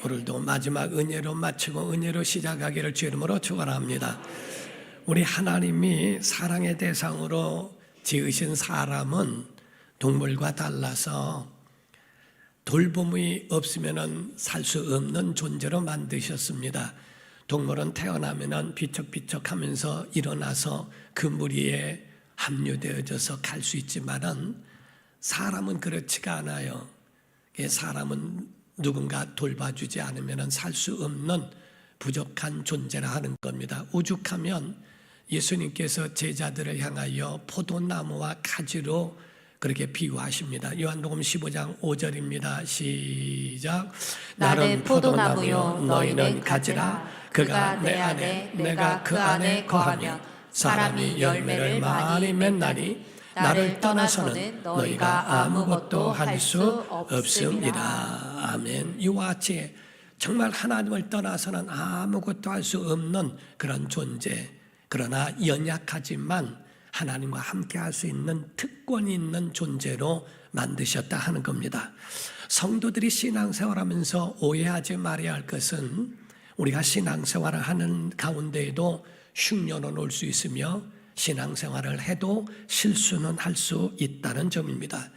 오늘도 마지막 은혜로 마치고 은혜로 시작하기를 주 이름으로 축원합니다. 우리 하나님이 사랑의 대상으로 지으신 사람은 동물과 달라서 돌봄이 없으면 살 수 없는 존재로 만드셨습니다. 동물은 태어나면 비척비척하면서 일어나서 그 무리에 합류되어져서 갈 수 있지만은 사람은 그렇지가 않아요. 사람은 누군가 돌봐주지 않으면 살 수 없는 부족한 존재라 하는 겁니다. 오죽하면 예수님께서 제자들을 향하여 포도나무와 가지로 그렇게 비유하십니다. 요한복음 15장 5절입니다. 시작. 나는 포도나무요 너희는 가지라. 그가 내 안에 내가 그 안에 거하면 사람이 열매를 많이 맺나니 나를 떠나서는 너희가 아무것도 할 수 없습니다. 아멘. 이와 같이 정말 하나님을 떠나서는 아무것도 할 수 없는 그런 존재, 그러나 연약하지만 하나님과 함께 할 수 있는 특권이 있는 존재로 만드셨다 하는 겁니다. 성도들이 신앙생활하면서 오해하지 말아야 할 것은 우리가 신앙생활을 하는 가운데에도 흉년은 올 수 있으며 신앙생활을 해도 실수는 할 수 있다는 점입니다.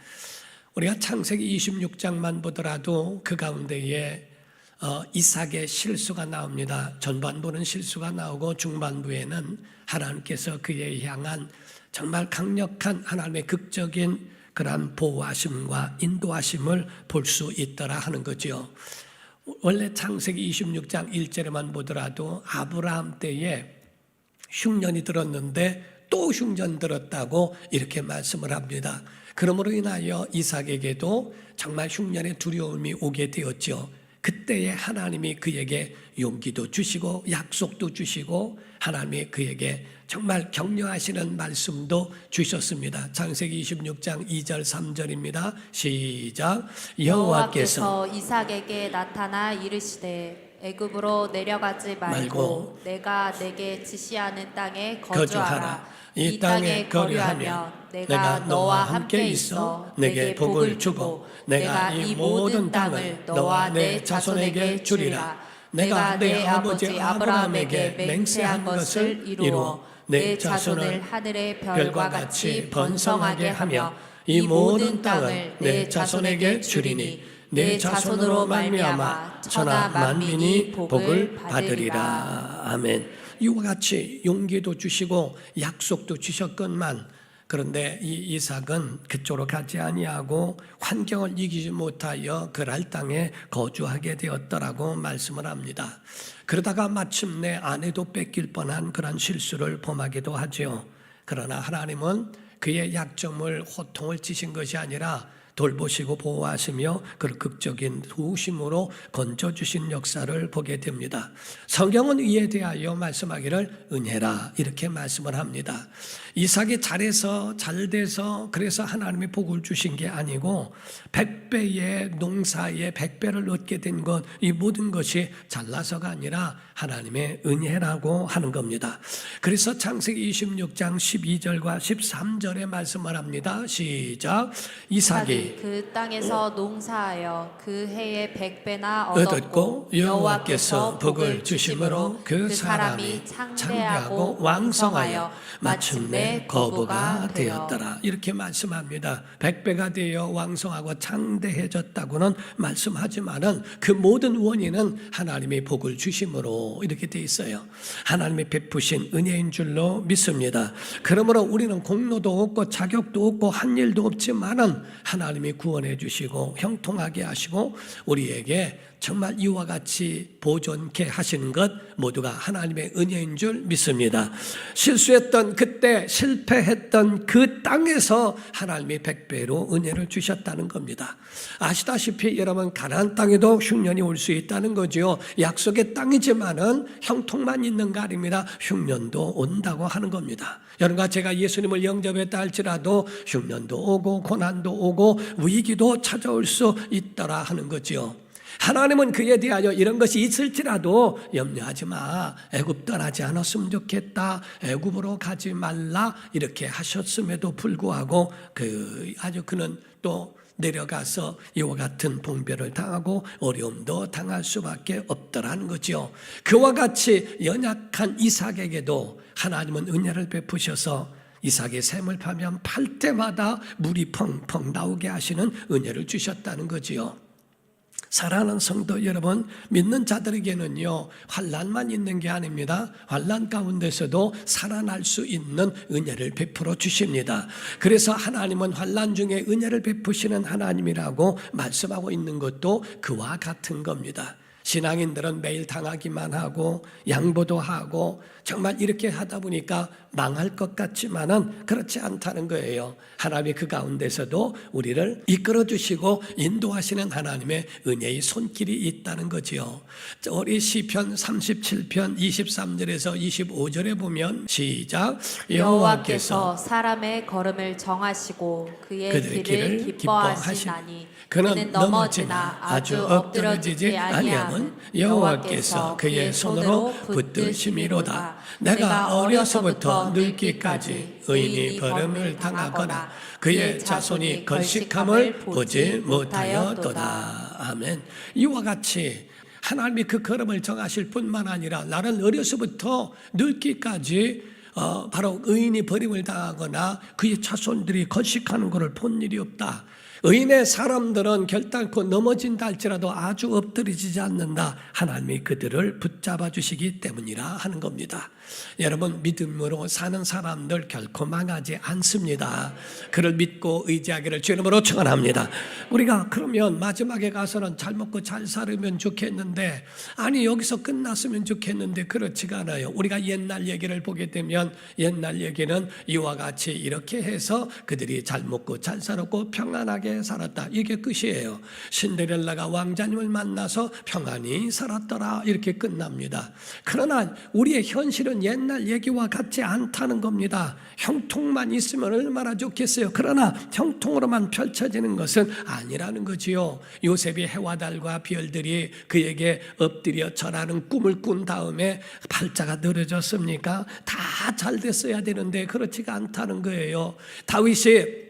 우리가 창세기 26장만 보더라도 그 가운데에 이삭의 실수가 나옵니다. 전반부는 실수가 나오고 중반부에는 하나님께서 그에 향한 정말 강력한 하나님의 극적인 그러한 보호하심과 인도하심을 볼 수 있더라 하는 거죠. 원래 창세기 26장 1절에만 보더라도 아브라함 때에 흉년이 들었는데 또 흉년 들었다고 이렇게 말씀을 합니다. 그러므로 인하여 이삭에게도 정말 흉년의 두려움이 오게 되었죠. 그때에 하나님이 그에게 용기도 주시고 약속도 주시고 하나님이 그에게 정말 격려하시는 말씀도 주셨습니다. 창세기 26장 2절 3절입니다. 시작. 여호와께서 이삭에게 나타나 이르시되 애굽으로 내려가지 말고 내가 내게 지시하는 땅에 거주하라. 이 땅에 거류하면 내가 너와 함께 있어 내게 복을 주고 내가 이 모든 땅을 너와 내 자손에게 주리라. 내가 내 아버지 아브라함에게 맹세한 것을 이루어 내 자손을 하늘의 별과 같이 번성하게 하며 이 모든 땅을 내 자손에게 주리니 내 자손으로 말미암아 천하 만민이 복을 받으리라. 아멘. 이와 같이 용기도 주시고 약속도 주셨건만 그런데 이 이삭은 그쪽으로 가지 아니하고 환경을 이기지 못하여 그랄 땅에 거주하게 되었더라고 말씀을 합니다. 그러다가 마침내 아내도 뺏길 뻔한 그런 실수를 범하기도 하죠. 그러나 하나님은 그의 약점을 호통을 치신 것이 아니라 돌보시고 보호하시며 그 극적인 도우심으로 건져주신 역사를 보게 됩니다. 성경은 이에 대하여 말씀하기를 은혜라 이렇게 말씀을 합니다. 이삭이 잘해서 잘돼서 그래서 하나님이 복을 주신 게 아니고 100배의 농사에 100배를 얻게 된 것, 이 모든 것이 잘나서가 아니라 하나님의 은혜라고 하는 겁니다. 그래서 창세기 26장 12절과 13절에 말씀을 합니다. 시작. 이삭이 그 땅에서 농사하여 그 해에 100배나 얻었고 여호와께서 복을 주심으로 그 사람이 창대하고 왕성하여 마침내 거부가 되었더라. 이렇게 말씀합니다. 100배가 되어 왕성하고 창대해졌다고는 말씀하지만은 그 모든 원인은 하나님의 복을 주심으로 이렇게 돼 있어요. 하나님이 베푸신 은혜인 줄로 믿습니다. 그러므로 우리는 공로도 없고 자격도 없고 한 일도 없지만은 하나님이 구원해 주시고 형통하게 하시고 우리에게 정말 이와 같이 보존케 하시는 것 모두가 하나님의 은혜인 줄 믿습니다. 실수했던 그때 실패했던 그 땅에서 하나님이 100배로 은혜를 주셨다는 겁니다. 아시다시피 여러분 가나안 땅에도 흉년이 올 수 있다는 거죠. 약속의 땅이지만은 형통만 있는가 아닙니다. 흉년도 온다고 하는 겁니다. 여러분과 제가 예수님을 영접했다 할지라도 흉년도 오고 고난도 오고 위기도 찾아올 수 있더라 하는 거죠. 하나님은 그에 대하여 이런 것이 있을지라도 염려하지 마. 애굽 떠나지 않았으면 좋겠다. 애굽으로 가지 말라. 이렇게 하셨음에도 불구하고 그는 또 내려가서 이와 같은 봉변을 당하고 어려움도 당할 수밖에 없더라는 거죠. 그와 같이 연약한 이삭에게도 하나님은 은혜를 베푸셔서 이삭의 샘을 파면 팔 때마다 물이 펑펑 나오게 하시는 은혜를 주셨다는 거지요. 사랑하는 성도 여러분, 믿는 자들에게는요, 환난만 있는 게 아닙니다. 환난 가운데서도 살아날 수 있는 은혜를 베풀어 주십니다. 그래서 하나님은 환난 중에 은혜를 베푸시는 하나님이라고 말씀하고 있는 것도 그와 같은 겁니다. 신앙인들은 매일 당하기만 하고 양보도 하고 정말 이렇게 하다 보니까 망할 것 같지만은 그렇지 않다는 거예요. 하나님이 그 가운데서도 우리를 이끌어 주시고 인도하시는 하나님의 은혜의 손길이 있다는 거지요. 우리 시편 37편 23절에서 25절에 보면 시작. 여호와께서 사람의 걸음을 정하시고 그의 길을 기뻐하시나니 그는 넘어지나 아주 엎드러지지 아니함은 여호와께서 그의 손으로 붙드심이로다. 내가 어려서부터 늙기까지 의인이 버림을 당하거나 그의 자손이 걸식함을 보지 못하였도다. 아멘. 이와 같이 하나님이 그 걸음을 정하실 뿐만 아니라 나는 어려서부터 늙기까지 바로 의인이 버림을 당하거나 그의 자손들이 걸식하는 것을 본 일이 없다. 의인의 사람들은 결단코 넘어진다 할지라도 아주 엎드리지 않는다. 하나님이 그들을 붙잡아 주시기 때문이라 하는 겁니다. 여러분, 믿음으로 사는 사람들 결코 망하지 않습니다. 그를 믿고 의지하기를 주 이름으로 축원합니다. 우리가 그러면 마지막에 가서는 잘 먹고 잘 살으면 좋겠는데, 아니 여기서 끝났으면 좋겠는데 그렇지가 않아요. 우리가 옛날 얘기를 보게 되면 옛날 얘기는 이와 같이 이렇게 해서 그들이 잘 먹고 잘 살았고 평안하게 살았다. 이게 끝이에요. 신데렐라가 왕자님을 만나서 평안히 살았더라. 이렇게 끝납니다. 그러나 우리의 현실은 옛날 얘기와 같지 않다는 겁니다. 형통만 있으면 얼마나 좋겠어요. 그러나 형통으로만 펼쳐지는 것은 아니라는 거지요. 요셉이 해와 달과 별들이 그에게 엎드려 절하는 꿈을 꾼 다음에 팔자가 늘어졌습니까? 다 잘 됐어야 되는데 그렇지가 않다는 거예요. 다윗이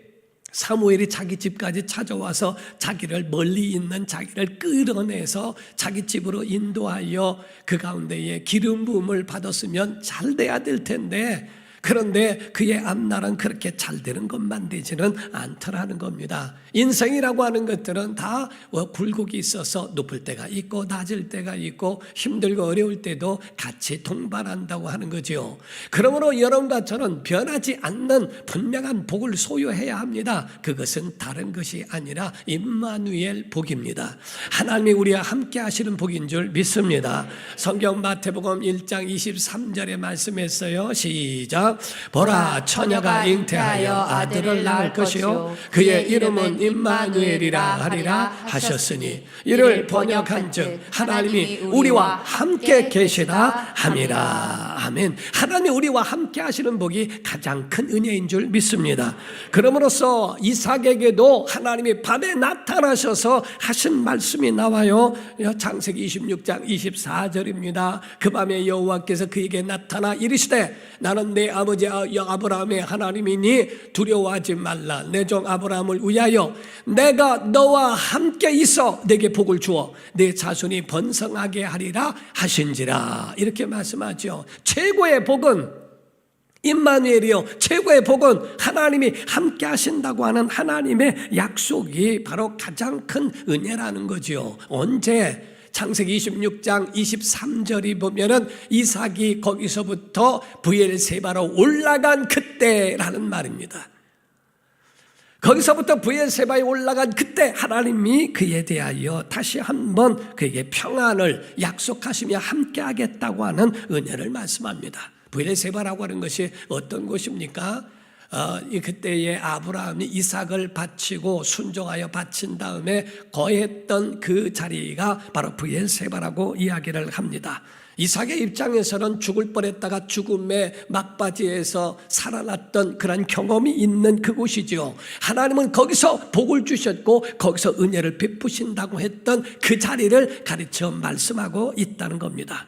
사무엘이 자기 집까지 찾아와서 자기를 멀리 있는 자기를 끌어내서 자기 집으로 인도하여 그 가운데에 기름 부음을 받았으면 잘 돼야 될 텐데, 그런데 그의 앞날은 그렇게 잘 되는 것만 되지는 않더라는 겁니다. 인생이라고 하는 것들은 다 굴곡이 있어서 높을 때가 있고 낮을 때가 있고 힘들고 어려울 때도 같이 동반한다고 하는 거죠. 그러므로 여러분과 저는 변하지 않는 분명한 복을 소유해야 합니다. 그것은 다른 것이 아니라 임마누엘 복입니다. 하나님이 우리와 함께 하시는 복인 줄 믿습니다. 성경 마태복음 1장 23절에 말씀했어요. 시작. 보라, 처녀가 잉태하여 아들을 낳을 것이요 그의 이름은 임마누엘이라 하리라 하셨으니 이를 번역한즉 하나님이 우리와 함께 계시다 함이라. 아멘. 하나님이 우리와 함께 하시는 복이 가장 큰 은혜인 줄 믿습니다. 그러므로서 이삭에게도 하나님이 밤에 나타나셔서 하신 말씀이 나와요. 창세기 26장 24절입니다. 그 밤에 여호와께서 그에게 나타나 이르시되 나는 내 아버지 아브라함의 하나님이니 두려워하지 말라. 내 종 아브라함을 위하여 내가 너와 함께 있어 내게 복을 주어 내 자손이 번성하게 하리라 하신지라. 이렇게 말씀하죠. 최고의 복은 임마누엘이요, 최고의 복은 하나님이 함께 하신다고 하는 하나님의 약속이 바로 가장 큰 은혜라는 거죠. 언제? 창세기 26장 23절이 보면은 이삭이 거기서부터 브엘세바로 올라간 그때라는 말입니다. 거기서부터 브엘세바에 올라간 그때 하나님이 그에 대하여 다시 한번 그에게 평안을 약속하시며 함께 하겠다고 하는 은혜를 말씀합니다. 브엘세바라고 하는 것이 어떤 곳입니까? 그때에 아브라함이 이삭을 바치고 순종하여 바친 다음에 거했던 그 자리가 바로 브엘세바라고 이야기를 합니다. 이삭의 입장에서는 죽을 뻔했다가 죽음의 막바지에서 살아났던 그런 경험이 있는 그곳이죠. 하나님은 거기서 복을 주셨고 거기서 은혜를 베푸신다고 했던 그 자리를 가르쳐 말씀하고 있다는 겁니다.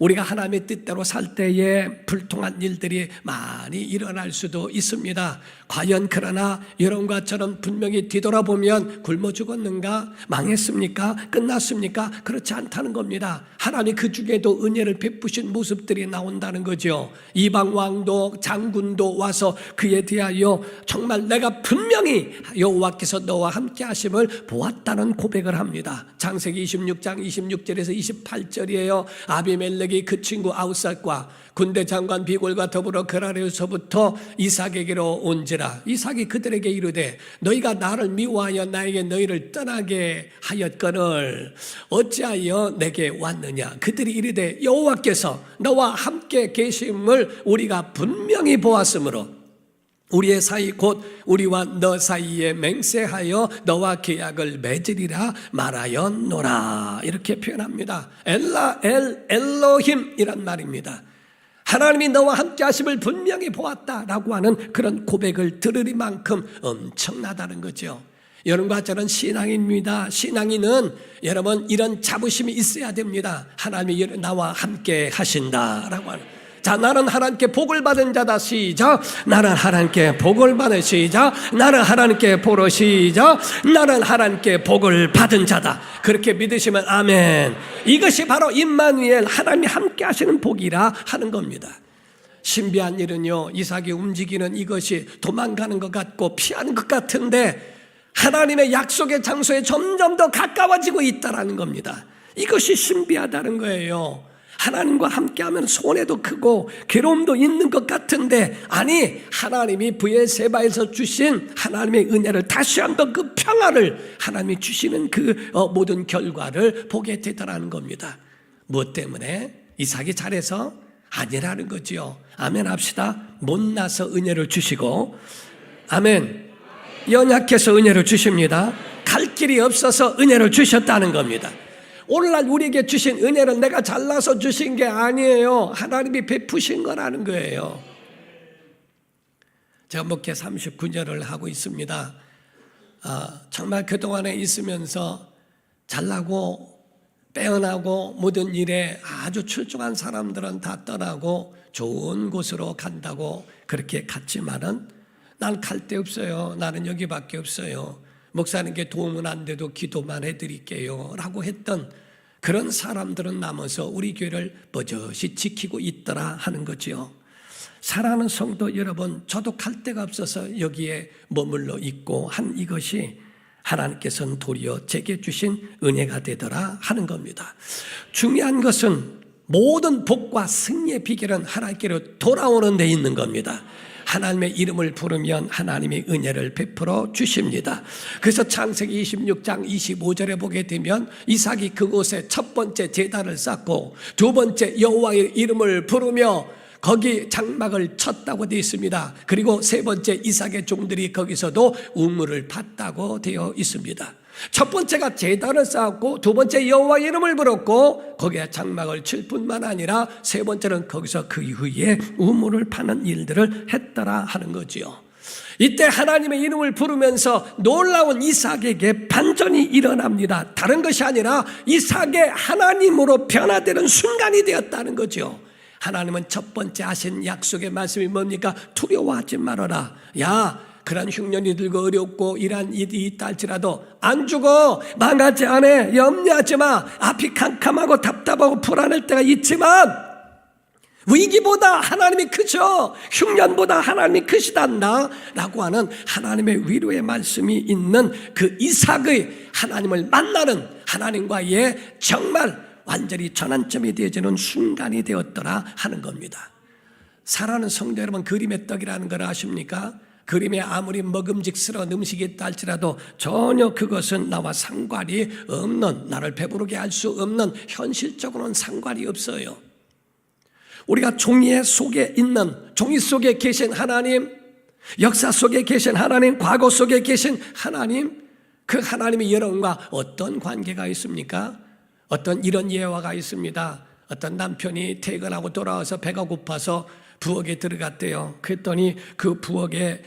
우리가 하나님의 뜻대로 살 때에 불통한 일들이 많이 일어날 수도 있습니다. 과연 그러나 여러분과 저는 분명히 뒤돌아보면 굶어 죽었는가? 망했습니까? 끝났습니까? 그렇지 않다는 겁니다. 하나님이 그 중에도 은혜를 베푸신 모습들이 나온다는 거죠. 이방 왕도 장군도 와서 그에 대하여 정말 내가 분명히 여호와께서 너와 함께 하심을 보았다는 고백을 합니다. 창세기 26장 26절에서 28절이에요. 아비멜렉이 그 친구 아우삿과 군대 장관 비골과 더불어 그라르에서부터 이삭에게로 온지라. 이삭이 그들에게 이르되 너희가 나를 미워하여 나에게 너희를 떠나게 하였거늘 어찌하여 내게 왔느냐. 그들이 이르되 여호와께서 너와 함께 계심을 우리가 분명히 보았으므로 우리의 사이 곧 우리와 너 사이에 맹세하여 너와 계약을 맺으리라 말하였노라. 이렇게 표현합니다. 엘라 엘로힘이란 말입니다. 하나님이 너와 함께 하심을 분명히 보았다라고 하는 그런 고백을 들으리만큼 엄청나다는 거죠. 여러분과 저는 신앙인입니다. 신앙인은 여러분 이런 자부심이 있어야 됩니다. 하나님이 나와 함께 하신다라고 하는. 자, 나는 하나님께 복을 받은 자다. 시작. 나는 하나님께 복을 받은. 시작. 나는 하나님께 보러. 시작. 나는 하나님께 복을 받은 자다. 그렇게 믿으시면 아멘. 이것이 바로 임마누엘, 하나님이 함께 하시는 복이라 하는 겁니다. 신비한 일은요, 이삭이 움직이는 이것이 도망가는 것 같고 피하는 것 같은데 하나님의 약속의 장소에 점점 더 가까워지고 있다는 겁니다. 이것이 신비하다는 거예요. 하나님과 함께하면 손해도 크고 괴로움도 있는 것 같은데, 아니, 하나님이 브에세바에서 주신 하나님의 은혜를 다시 한번 그 평화를 하나님이 주시는 그 모든 결과를 보게 되더라는 겁니다. 무엇 때문에? 이삭이 잘해서? 아니라는 거지요. 아멘 합시다. 못나서 은혜를 주시고, 아멘, 연약해서 은혜를 주십니다. 갈 길이 없어서 은혜를 주셨다는 겁니다. 오늘날 우리에게 주신 은혜는 내가 잘나서 주신 게 아니에요. 하나님이 베푸신 거라는 거예요. 제가 목회 39년을 하고 있습니다. 정말 그동안에 있으면서 잘나고 빼어나고 모든 일에 아주 출중한 사람들은 다 떠나고 좋은 곳으로 간다고 그렇게 갔지만은 난 갈 데 없어요. 나는 여기밖에 없어요. 목사님께 도움은 안 돼도 기도만 해드릴게요 라고 했던 그런 사람들은 남아서 우리 교회를 버젓이 지키고 있더라 하는 거죠. 사랑하는 성도 여러분, 저도 갈 데가 없어서 여기에 머물러 있고 한 이것이 하나님께서는 도리어 제게 주신 은혜가 되더라 하는 겁니다. 중요한 것은 모든 복과 승리의 비결은 하나님께로 돌아오는 데 있는 겁니다. 하나님의 이름을 부르면 하나님이 은혜를 베풀어 주십니다. 그래서 창세기 26장 25절에 보게 되면 이삭이 그곳에 첫 번째 제단을 쌓고 두 번째 여호와의 이름을 부르며 거기 장막을 쳤다고 되어 있습니다. 그리고 세 번째 이삭의 종들이 거기서도 우물을 팠다고 되어 있습니다. 첫 번째가 제단을 쌓았고 두 번째 여호와의 이름을 부르고 거기에 장막을 칠 뿐만 아니라 세 번째는 거기서 그 이후에 우물을 파는 일들을 했더라 하는 거지요. 이때 하나님의 이름을 부르면서 놀라운 이삭에게 반전이 일어납니다. 다른 것이 아니라 이삭의 하나님으로 변화되는 순간이 되었다는 거죠. 하나님은 첫 번째 하신 약속의 말씀이 뭡니까? 두려워하지 말아라. 야, 그런 흉년이 들고 어렵고 이러한 일이 있다 할지라도 안 죽어, 망하지 않아, 염려하지 마. 앞이 캄캄하고 답답하고 불안할 때가 있지만 위기보다 하나님이 크죠. 흉년보다 하나님이 크시단다 라고 하는 하나님의 위로의 말씀이 있는 그 이삭의 하나님을 만나는 하나님과의 정말 완전히 전환점이 되어지는 순간이 되었더라 하는 겁니다. 사랑하는 성도 여러분, 그림의 떡이라는 걸 아십니까? 그림에 아무리 먹음직스러운 음식이 있다 할지라도 전혀 그것은 나와 상관이 없는, 나를 배부르게 할 수 없는, 현실적으로는 상관이 없어요. 우리가 종이 속에 있는, 종이 속에 계신 하나님, 역사 속에 계신 하나님, 과거 속에 계신 하나님, 그 하나님이 여러분과 어떤 관계가 있습니까? 어떤 이런 예화가 있습니다. 어떤 남편이 퇴근하고 돌아와서 배가 고파서 부엌에 들어갔대요. 그랬더니 그 부엌에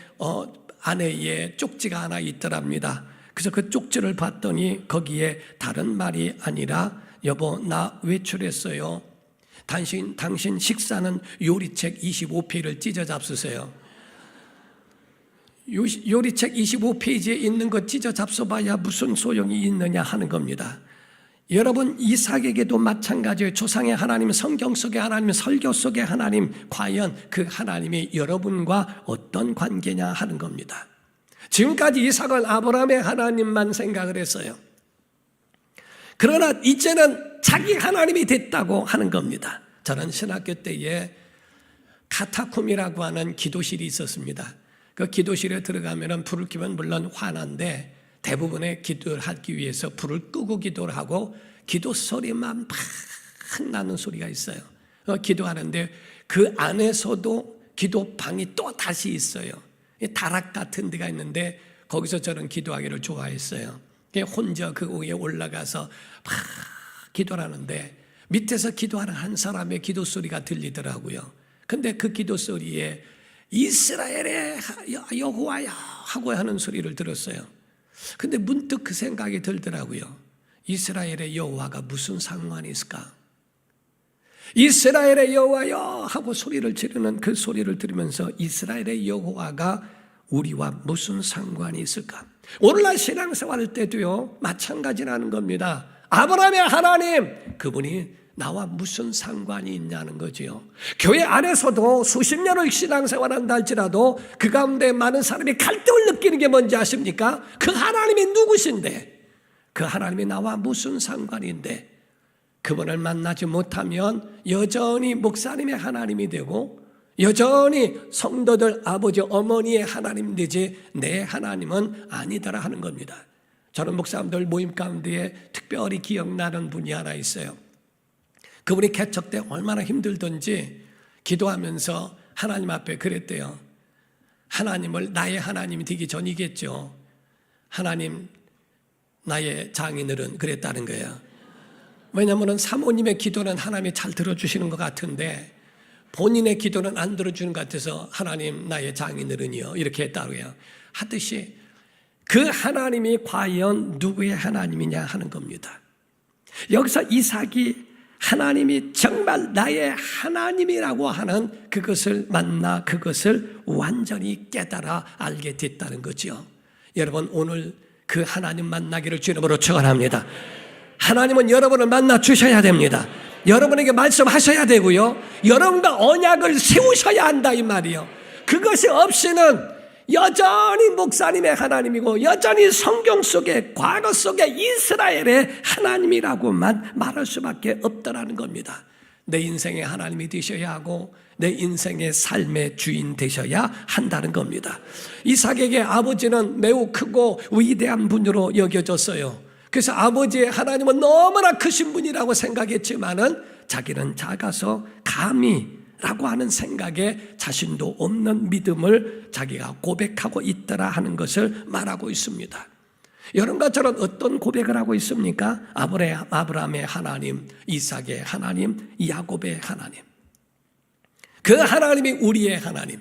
아내의 쪽지가 하나 있더랍니다. 그래서 그 쪽지를 봤더니 거기에 다른 말이 아니라 여보 나 외출했어요. 당신 식사는 요리책 25페이지를 찢어 잡수세요. 요리책 25페이지에 있는 거 찢어 잡숴봐야 무슨 소용이 있느냐 하는 겁니다. 여러분, 이삭에게도 마찬가지예요. 조상의 하나님, 성경 속의 하나님, 설교 속의 하나님, 과연 그 하나님이 여러분과 어떤 관계냐 하는 겁니다. 지금까지 이삭은 아브라함의 하나님만 생각을 했어요. 그러나 이제는 자기 하나님이 됐다고 하는 겁니다. 저는 신학교 때에 카타쿰이라고 하는 기도실이 있었습니다. 그 기도실에 들어가면 불을 켜면 물론 환한데 대부분의 기도를 하기 위해서 불을 끄고 기도를 하고 기도 소리만 팍 나는 소리가 있어요. 기도하는데 그 안에서도 기도방이 또 다시 있어요. 다락 같은 데가 있는데 거기서 저는 기도하기를 좋아했어요. 혼자 그 위에 올라가서 막 기도를 하는데 밑에서 기도하는 한 사람의 기도 소리가 들리더라고요. 근데 그 기도 소리에 이스라엘의 여호와야 하고 하는 소리를 들었어요. 근데 문득 그 생각이 들더라고요. 이스라엘의 여호와가 무슨 상관이 있을까? 이스라엘의 여호와여 하고 소리를 지르는 그 소리를 들으면서 이스라엘의 여호와가 우리와 무슨 상관이 있을까? 오늘날 신앙생활할 때도요 마찬가지라는 겁니다. 아브라함의 하나님, 그분이 나와 무슨 상관이 있냐는 거지요. 교회 안에서도 수십 년을 신앙생활한다 할지라도 그 가운데 많은 사람이 갈등을 느끼는 게 뭔지 아십니까? 그 하나님이 누구신데, 그 하나님이 나와 무슨 상관인데, 그분을 만나지 못하면 여전히 목사님의 하나님이 되고 여전히 성도들 아버지 어머니의 하나님 되지 내 하나님은 아니더라 하는 겁니다. 저는 목사님들 모임 가운데에 특별히 기억나는 분이 하나 있어요. 그분이 개척 때 얼마나 힘들던지 기도하면서 하나님 앞에 그랬대요. 하나님을 나의 하나님이 되기 전이겠죠. 하나님, 나의 장인어른 그랬다는 거예요. 왜냐하면 사모님의 기도는 하나님이 잘 들어주시는 것 같은데 본인의 기도는 안 들어주는 것 같아서 하나님, 나의 장인어른이요 이렇게 했다고요. 하듯이 그 하나님이 과연 누구의 하나님이냐 하는 겁니다. 여기서 이삭이 하나님이 정말 나의 하나님이라고 하는 그것을 만나 그것을 완전히 깨달아 알게 됐다는 거죠. 여러분, 오늘 그 하나님 만나기를 주님으로 축원합니다. 하나님은 여러분을 만나 주셔야 됩니다. 여러분에게 말씀하셔야 되고요, 여러분과 언약을 세우셔야 한다 이 말이요. 그것이 없이는 여전히 목사님의 하나님이고 여전히 성경 속에 과거 속에 이스라엘의 하나님이라고만 말할 수밖에 없다라는 겁니다. 내 인생의 하나님이 되셔야 하고 내 인생의 삶의 주인 되셔야 한다는 겁니다. 이삭에게 아버지는 매우 크고 위대한 분으로 여겨졌어요. 그래서 아버지의 하나님은 너무나 크신 분이라고 생각했지만은 자기는 작아서 감히 라고 하는 생각에 자신도 없는 믿음을 자기가 고백하고 있더라 하는 것을 말하고 있습니다. 여러분과 저는 어떤 고백을 하고 있습니까? 아브라함의 하나님, 이삭의 하나님, 야곱의 하나님. 그 하나님이 우리의 하나님.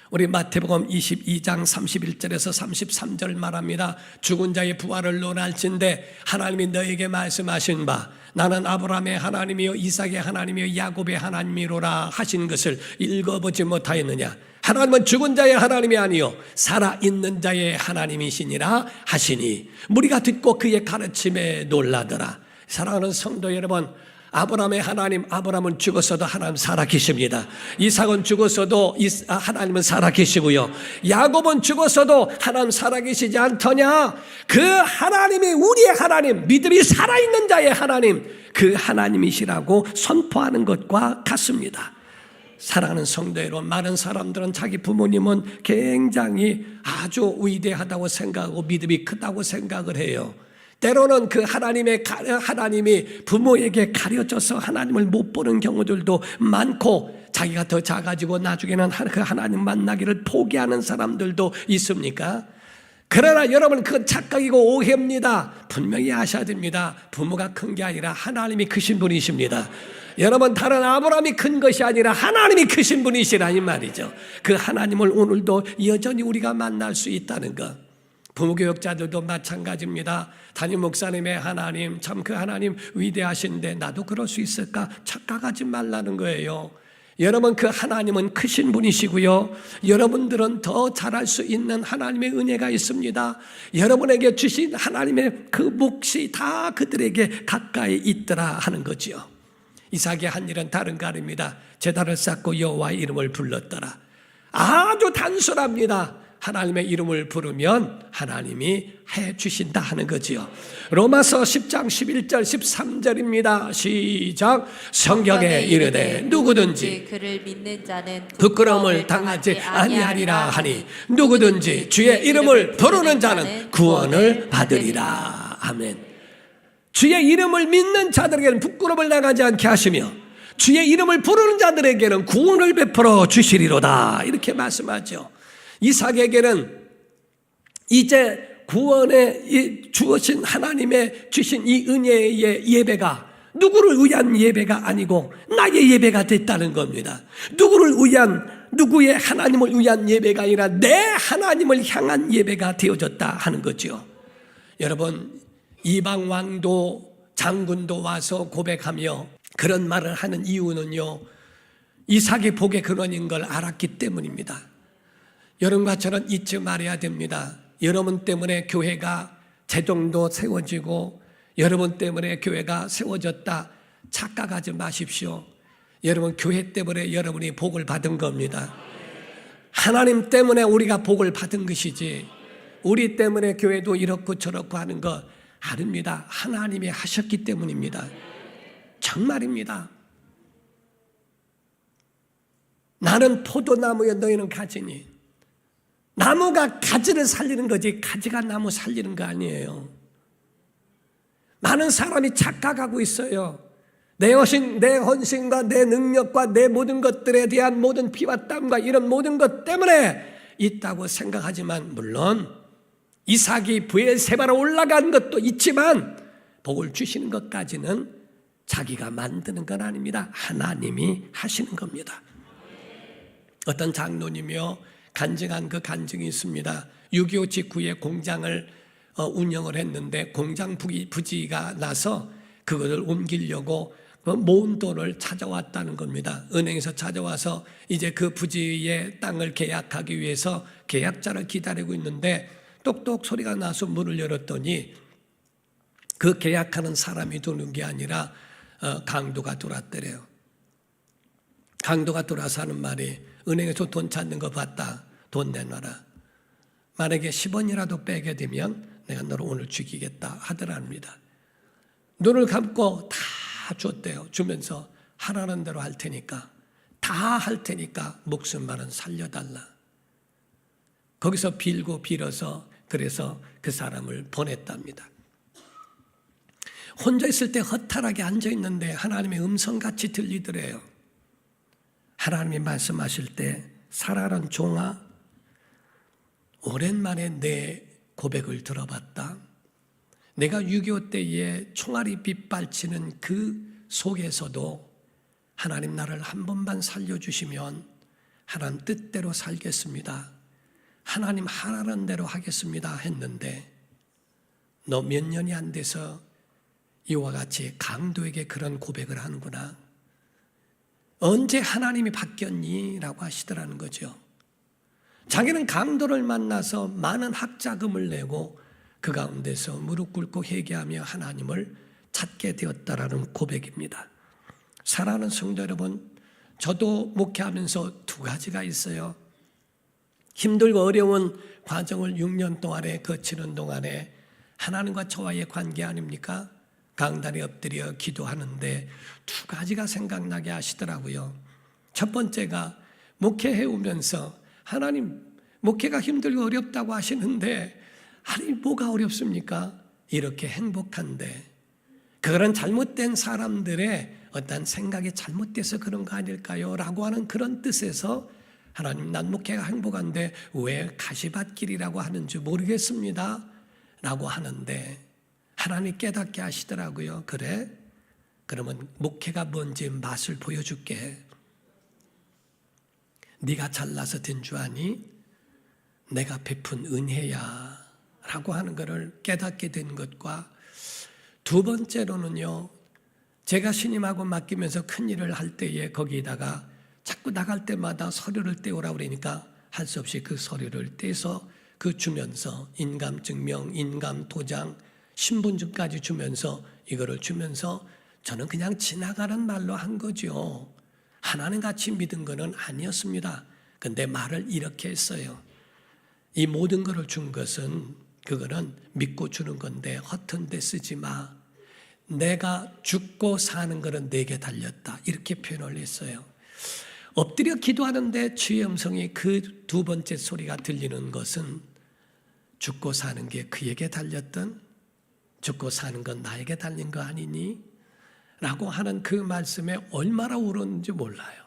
우리 마태복음 22장 31절에서 33절 말합니다. 죽은 자의 부활을 논할진대 하나님이 너에게 말씀하신 바 나는 아브라함의 하나님이요 이삭의 하나님이요 야곱의 하나님이로라 하신 것을 읽어보지 못하였느냐. 하나님은 죽은 자의 하나님이 아니요 살아있는 자의 하나님이시니라 하시니 무리가 듣고 그의 가르침에 놀라더라. 사랑하는 성도 여러분, 아브라함의 하나님, 아브라함은 죽었어도 하나님 살아계십니다. 이삭은 죽었어도 하나님은 살아계시고요, 야곱은 죽었어도 하나님 살아계시지 않더냐. 그 하나님이 우리의 하나님, 믿음이 살아있는 자의 하나님, 그 하나님이시라고 선포하는 것과 같습니다. 사랑하는 성도 여러분, 많은 사람들은 자기 부모님은 굉장히 아주 위대하다고 생각하고 믿음이 크다고 생각을 해요. 때로는 그 하나님이 부모에게 가려져서 하나님을 못 보는 경우들도 많고 자기가 더 작아지고 나중에는 그 하나님 만나기를 포기하는 사람들도 있습니까? 그러나 여러분, 그건 착각이고 오해입니다. 분명히 아셔야 됩니다. 부모가 큰 게 아니라 하나님이 크신 분이십니다. 여러분, 다른 아브라함이 큰 것이 아니라 하나님이 크신 분이시라 이 말이죠. 그 하나님을 오늘도 여전히 우리가 만날 수 있다는 것. 부모교육자들도 마찬가지입니다. 담임 목사님의 하나님, 참 그 하나님 위대하신데 나도 그럴 수 있을까? 착각하지 말라는 거예요. 여러분, 그 하나님은 크신 분이시고요, 여러분들은 더 잘할 수 있는 하나님의 은혜가 있습니다. 여러분에게 주신 하나님의 그 몫이 다 그들에게 가까이 있더라 하는 거지요. 이삭이 한 일은 다른 거 아닙니다. 제단을 쌓고 여호와의 이름을 불렀더라. 아주 단순합니다. 하나님의 이름을 부르면 하나님이 해주신다 하는 거지요. 로마서 10장 11절 13절입니다. 시작. 성경에 이르되 누구든지 그를 믿는 자는 부끄러움을 당하지 아니하리라 하니 누구든지 주의 이름을 부르는 자는 구원을 받으리라. 아멘. 주의 이름을 믿는 자들에게는 부끄러움을 당하지 않게 하시며 주의 이름을 부르는 자들에게는 구원을 베풀어 주시리로다, 이렇게 말씀하죠. 이삭에게는 이제 구원에 주신 하나님의 주신 이 은혜의 예배가 누구를 위한 예배가 아니고 나의 예배가 됐다는 겁니다. 누구의 하나님을 위한 예배가 아니라 내 하나님을 향한 예배가 되어졌다 하는 거죠. 여러분, 이방 왕도 장군도 와서 고백하며 그런 말을 하는 이유는요, 이삭의 복의 근원인 걸 알았기 때문입니다. 여러분과 저는 잊지 말아야 됩니다. 여러분 때문에 교회가 제정도 세워지고 여러분 때문에 교회가 세워졌다 착각하지 마십시오. 여러분, 교회 때문에 여러분이 복을 받은 겁니다. 하나님 때문에 우리가 복을 받은 것이지 우리 때문에 교회도 이렇고 저렇고 하는 거 아닙니다. 하나님이 하셨기 때문입니다. 정말입니다. 나는 포도나무여 너희는 가지니. 나무가 가지를 살리는 거지 가지가 나무 살리는 거 아니에요. 많은 사람이 착각하고 있어요. 내 헌신과 내 능력과 내 모든 것들에 대한 모든 피와 땀과 이런 모든 것 때문에 있다고 생각하지만, 물론 이삭이 브엘세바로 올라간 것도 있지만 복을 주시는 것까지는 자기가 만드는 건 아닙니다. 하나님이 하시는 겁니다. 어떤 장로님이요, 간증한 그 간증이 있습니다. 6.25 직후에 공장을 운영을 했는데 공장 부지가 나서 그것을 옮기려고 모은 돈을 찾아왔다는 겁니다. 은행에서 찾아와서 이제 그 부지의 땅을 계약하기 위해서 계약자를 기다리고 있는데 똑똑 소리가 나서 문을 열었더니 그 계약하는 사람이 도는 게 아니라 강도가 돌았더래요. 강도가 돌아서 하는 말이, 은행에서 돈 찾는 거 봤다. 돈 내놔라. 만약에 10원이라도 빼게 되면 내가 너를 오늘 죽이겠다 하더랍니다. 눈을 감고 다 줬대요. 주면서 하라는 대로 할 테니까, 다 할 테니까 목숨만은 살려달라. 거기서 빌어서 그래서 그 사람을 보냈답니다. 혼자 있을 때 허탈하게 앉아있는데 하나님의 음성같이 들리더래요. 하나님이 말씀하실 때, 사라는 종아, 오랜만에 내 고백을 들어봤다. 내가 6.25 때에 총알이 빗발치는 그 속에서도 하나님 나를 한 번만 살려주시면 하나님 뜻대로 살겠습니다. 하나님 하라는 대로 하겠습니다 했는데, 너 몇 년이 안 돼서 이와 같이 강도에게 그런 고백을 하는구나. 언제 하나님이 바뀌었니? 라고 하시더라는 거죠. 자기는 강도를 만나서 많은 학자금을 내고 그 가운데서 무릎 꿇고 회개하며 하나님을 찾게 되었다라는 고백입니다. 사랑하는 성도 여러분, 저도 목회하면서 두 가지가 있어요. 힘들고 어려운 과정을 6년 동안에 거치는 동안에 하나님과 저와의 관계 아닙니까? 강단에 엎드려 기도하는데 두 가지가 생각나게 하시더라고요. 첫 번째가, 목회해 오면서 하나님, 목회가 힘들고 어렵다고 하시는데 아니 뭐가 어렵습니까? 이렇게 행복한데 그런 잘못된 사람들의 어떤 생각이 잘못돼서 그런 거 아닐까요? 라고 하는 그런 뜻에서, 하나님, 난 목회가 행복한데 왜 가시밭길이라고 하는지 모르겠습니다 라고 하는데 하나님 깨닫게 하시더라고요. 그래? 그러면 목회가 뭔지 맛을 보여줄게. 네가 잘나서 된 줄 아니? 내가 베푼 은혜야 라고 하는 것을 깨닫게 된 것과, 두 번째로는요, 제가 신임하고 맡기면서 큰 일을 할 때에 거기에다가 자꾸 나갈 때마다 서류를 떼오라 그러니까 할 수 없이 그 서류를 떼서 그 주면서 인감증명, 인감도장, 신분증까지 주면서 이거를 주면서 저는 그냥 지나가는 말로 한 거죠. 하나님 같이 믿은 거는 아니었습니다. 근데 말을 이렇게 했어요. 이 모든 것을 준 것은, 그거는 믿고 주는 건데 허튼 데 쓰지 마. 내가 죽고 사는 것은 내게 달렸다. 이렇게 표현을 했어요. 엎드려 기도하는데 주의 음성이 그 두 번째 소리가 들리는 것은 죽고 사는 게 그에게 달렸던, 죽고 사는 건 나에게 달린 거 아니니? 라고 하는 그 말씀에 얼마나 울었는지 몰라요.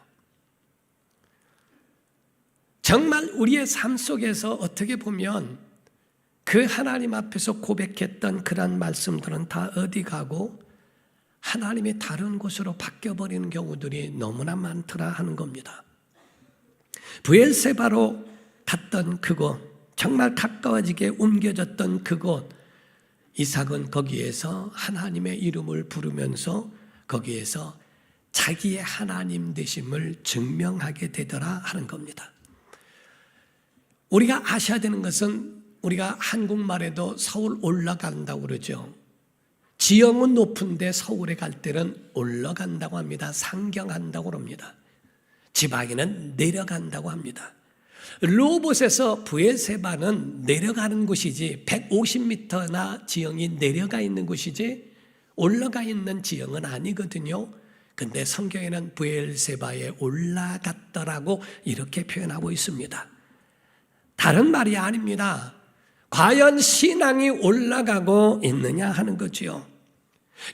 정말 우리의 삶 속에서 어떻게 보면 그 하나님 앞에서 고백했던 그런 말씀들은 다 어디 가고 하나님이 다른 곳으로 바뀌어버리는 경우들이 너무나 많더라 하는 겁니다. 브엘세바로 갔던 그곳, 정말 가까워지게 옮겨졌던 그곳, 이삭은 거기에서 하나님의 이름을 부르면서 거기에서 자기의 하나님 되심을 증명하게 되더라 하는 겁니다. 우리가 아셔야 되는 것은, 우리가 한국말에도 서울 올라간다고 그러죠. 지형은 높은데 서울에 갈 때는 올라간다고 합니다. 상경한다고 합니다. 지방에는 내려간다고 합니다. 르호봇에서 브엘세바는 내려가는 곳이지 150m나 지형이 내려가 있는 곳이지 올라가 있는 지형은 아니거든요. 근데 성경에는 브엘세바에 올라갔더라고 이렇게 표현하고 있습니다. 다른 말이 아닙니다. 과연 신앙이 올라가고 있느냐 하는 거지요.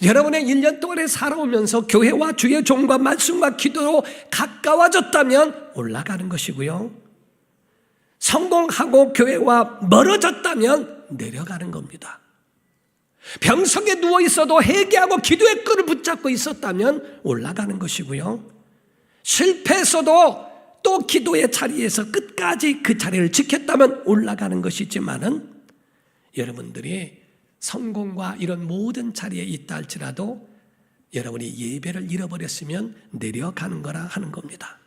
여러분의 1년 동안에 살아오면서 교회와 주의 종과 말씀과 기도로 가까워졌다면 올라가는 것이고요, 성공하고 교회와 멀어졌다면 내려가는 겁니다. 병석에 누워 있어도 회개하고 기도의 끈을 붙잡고 있었다면 올라가는 것이고요, 실패했어도 또 기도의 자리에서 끝까지 그 자리를 지켰다면 올라가는 것이지만은, 여러분들이 성공과 이런 모든 자리에 있다 할지라도 여러분이 예배를 잃어버렸으면 내려가는 거라 하는 겁니다.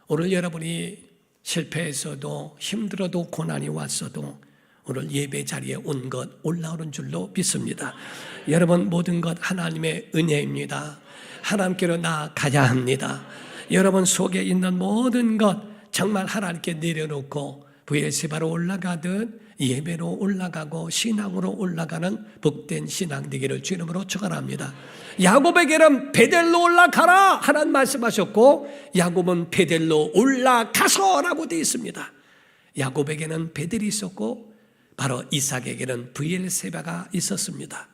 오늘 여러분이 실패했어도 힘들어도 고난이 왔어도 오늘 예배 자리에 온 것 올라오는 줄로 믿습니다. 여러분, 모든 것 하나님의 은혜입니다. 하나님께로 나아가야 합니다. 여러분 속에 있는 모든 것 정말 하나님께 내려놓고 브엘세바로 올라가듯 예배로 올라가고 신앙으로 올라가는 복된 신앙 되기를 주 이름으로 축원합니다. 야곱에게는 베델로 올라가라 하나님 말씀하셨고, 야곱은 베델로 올라가서라고 되어 있습니다. 야곱에게는 베델이 있었고 바로 이삭에게는 브엘세바가 있었습니다.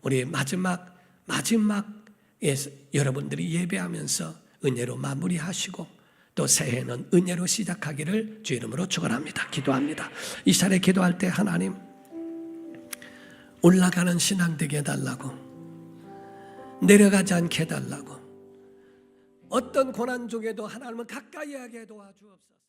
우리 마지막에 여러분들이 예배하면서 은혜로 마무리하시고 또 새해는 은혜로 시작하기를 주 이름으로 축원합니다. 기도합니다. 이 시간에 기도할 때 하나님, 올라가는 신앙 되게 해달라고, 내려가지 않게 해달라고, 어떤 고난 중에도 하나님은 가까이 하게 도와주옵소서.